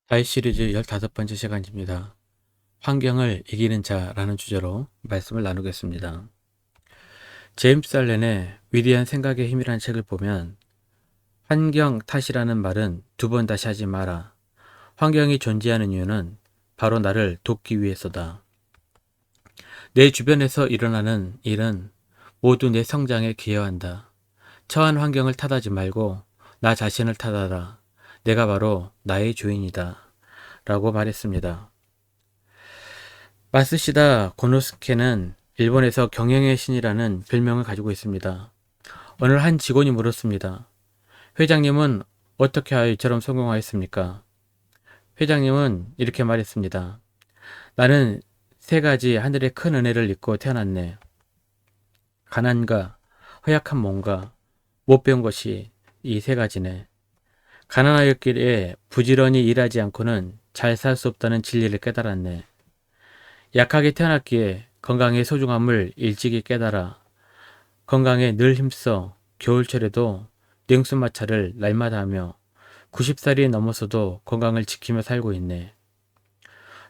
다윗 시리즈 15번째 시간입니다. 환경을 이기는 자라는 주제로 말씀을 나누겠습니다. 제임스 알렌의 위대한 생각의 힘이라는 책을 보면 환경 탓이라는 말은 2번 다시 하지 마라. 환경이 존재하는 이유는 바로 나를 돕기 위해서다. 내 주변에서 일어나는 일은 모두 내 성장에 기여한다. 처한 환경을 탓하지 말고 나 자신을 탓하라. 내가 바로 나의 주인이다. 라고 말했습니다. 마쓰시다 고노스케는 일본에서 경영의 신이라는 별명을 가지고 있습니다. 어느 한 직원이 물었습니다. 회장님은 어떻게 하여 이처럼 성공하였습니까? 회장님은 이렇게 말했습니다. 나는 3가지 하늘의 큰 은혜를 입고 태어났네. 가난과 허약한 몸과 못 배운 것이 이 3가지네. 가난하였기에 부지런히 일하지 않고는 잘 살 수 없다는 진리를 깨달았네. 약하게 태어났기에 건강의 소중함을 일찍이 깨달아 건강에 늘 힘써 겨울철에도 냉수마차를 날마다 하며 90살이 넘어서도 건강을 지키며 살고 있네.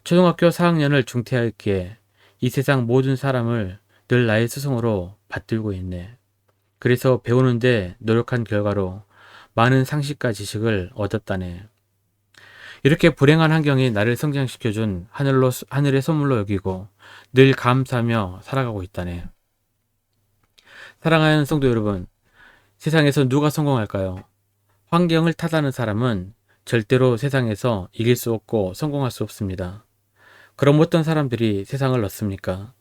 초등학교 4학년을 중퇴하였기에 이 세상 모든 사람을 늘 나의 스승으로 받들고 있네. 그래서 배우는데 노력한 결과로 많은 상식과 지식을 얻었다네. 이렇게 불행한 환경이 나를 성장시켜준 하늘의 선물로 여기고 늘 감사하며 살아가고 있다네. 사랑하는 성도 여러분, 세상에서 누가 성공할까요? 환경을 탓하는 사람은 절대로 세상에서 이길 수 없고 성공할 수 없습니다. 그럼 어떤 사람들이 세상을 얻습니까?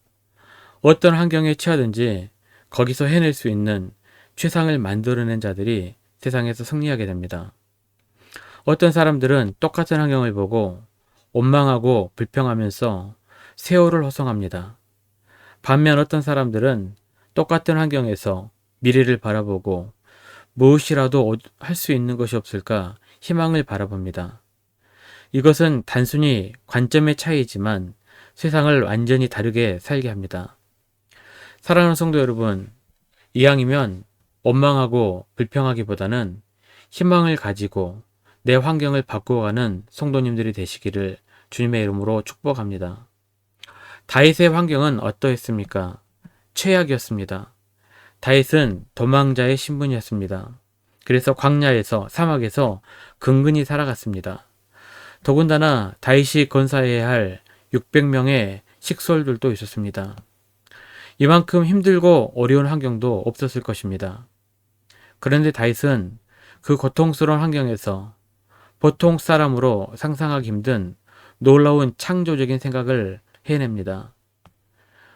어떤 환경에 처하든지 거기서 해낼 수 있는 최상을 만들어낸 자들이 세상에서 승리하게 됩니다. 어떤 사람들은 똑같은 환경을 보고 원망하고 불평하면서 세월을 허송합니다. 반면 어떤 사람들은 똑같은 환경에서 미래를 바라보고 무엇이라도 할 수 있는 것이 없을까 희망을 바라봅니다. 이것은 단순히 관점의 차이지만 세상을 완전히 다르게 살게 합니다. 사랑하는 성도 여러분, 이왕이면 원망하고 불평하기보다는 희망을 가지고 내 환경을 바꾸어가는 성도님들이 되시기를 주님의 이름으로 축복합니다. 다윗의 환경은 어떠했습니까? 최악이었습니다. 다윗은 도망자의 신분이었습니다. 그래서 광야에서 사막에서 근근히 살아갔습니다. 더군다나 다윗이 건사해야 할 600명의 식솔들도 있었습니다. 이만큼 힘들고 어려운 환경도 없었을 것입니다. 그런데 다윗은 그 고통스러운 환경에서 보통 사람으로 상상하기 힘든 놀라운 창조적인 생각을 해냅니다.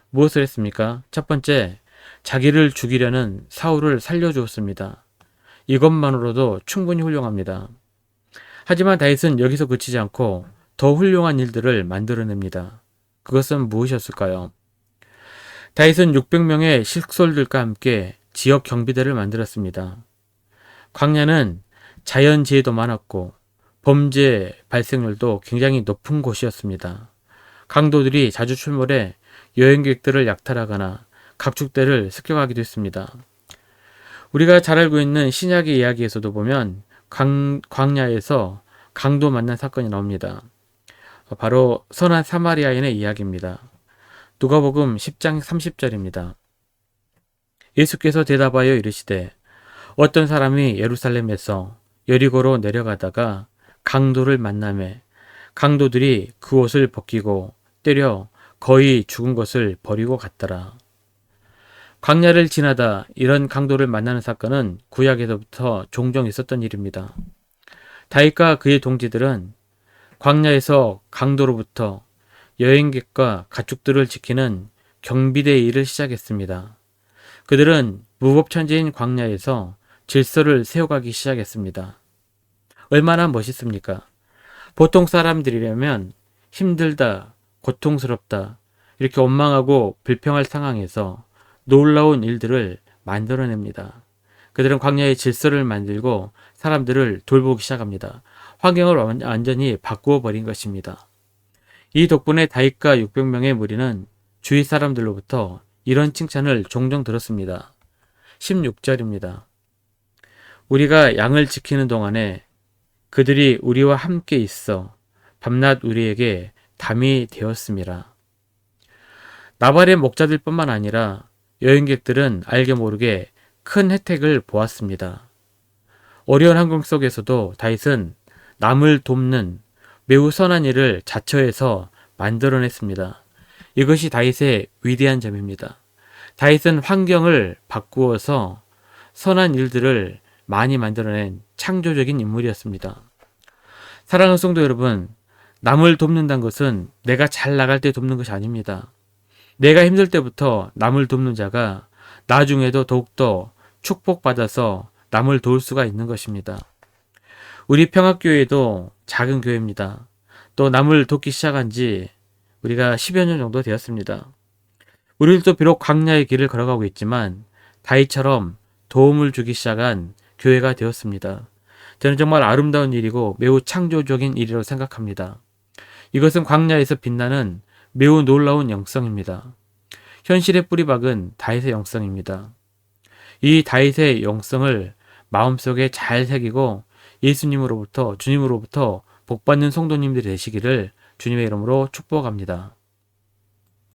무엇을 했습니까? 첫 번째, 자기를 죽이려는 사울을 살려주었습니다. 이것만으로도 충분히 훌륭합니다. 하지만 다윗은 여기서 그치지 않고 더 훌륭한 일들을 만들어냅니다. 그것은 무엇이었을까요? 다윗은 600명의 식솔들과 함께 지역 경비대를 만들었습니다. 광야는 자연재해도 많았고 범죄 발생률도 굉장히 높은 곳이었습니다. 강도들이 자주 출몰해 여행객들을 약탈하거나 각축대를 습격하기도 했습니다. 우리가 잘 알고 있는 신약의 이야기에서도 보면 광야에서 강도 만난 사건이 나옵니다. 바로 선한 사마리아인의 이야기입니다. 누가복음 10장 30절입니다. 예수께서 대답하여 이르시되 어떤 사람이 예루살렘에서 여리고로 내려가다가 강도를 만나매 강도들이 그 옷을 벗기고 때려 거의 죽은 것을 버리고 갔더라. 광야를 지나다 이런 강도를 만나는 사건은 구약에서부터 종종 있었던 일입니다. 다윗과 그의 동지들은 광야에서 강도로부터 여행객과 가축들을 지키는 경비대의 일을 시작했습니다. 그들은 무법천지인 광야에서 질서를 세워가기 시작했습니다. 얼마나 멋있습니까? 보통 사람들이라면 힘들다, 고통스럽다, 이렇게 원망하고 불평할 상황에서 놀라운 일들을 만들어냅니다. 그들은 광야의 질서를 만들고 사람들을 돌보기 시작합니다. 환경을 완전히 바꾸어 버린 것입니다. 이 덕분에 다윗과 600명의 무리는 주위 사람들로부터 이런 칭찬을 종종 들었습니다. 16절입니다. 우리가 양을 지키는 동안에 그들이 우리와 함께 있어 밤낮 우리에게 담이 되었습니다. 나발의 목자들뿐만 아니라 여행객들은 알게 모르게 큰 혜택을 보았습니다. 어려운 환경 속에서도 다윗은 남을 돕는 매우 선한 일을 자처해서 만들어냈습니다. 이것이 다윗의 위대한 점입니다. 다윗은 환경을 바꾸어서 선한 일들을 많이 만들어낸 창조적인 인물이었습니다. 사랑하는 성도 여러분, 남을 돕는다는 것은 내가 잘 나갈 때 돕는 것이 아닙니다. 내가 힘들 때부터 남을 돕는 자가 나중에도 더욱더 축복받아서 남을 도울 수가 있는 것입니다. 우리 평화교회도 작은 교회입니다. 또 남을 돕기 시작한 지 우리가 10여 년 정도 되었습니다. 우리들도 비록 광야의 길을 걸어가고 있지만 다윗처럼 도움을 주기 시작한 교회가 되었습니다. 저는 정말 아름다운 일이고 매우 창조적인 일이라고 생각합니다. 이것은 광야에서 빛나는 매우 놀라운 영성입니다. 현실의 뿌리박은 다윗의 영성입니다. 이 다윗의 영성을 마음속에 잘 새기고 예수님으로부터 주님으로부터 복받는 성도님들이 되시기를 주님의 이름으로 축복합니다.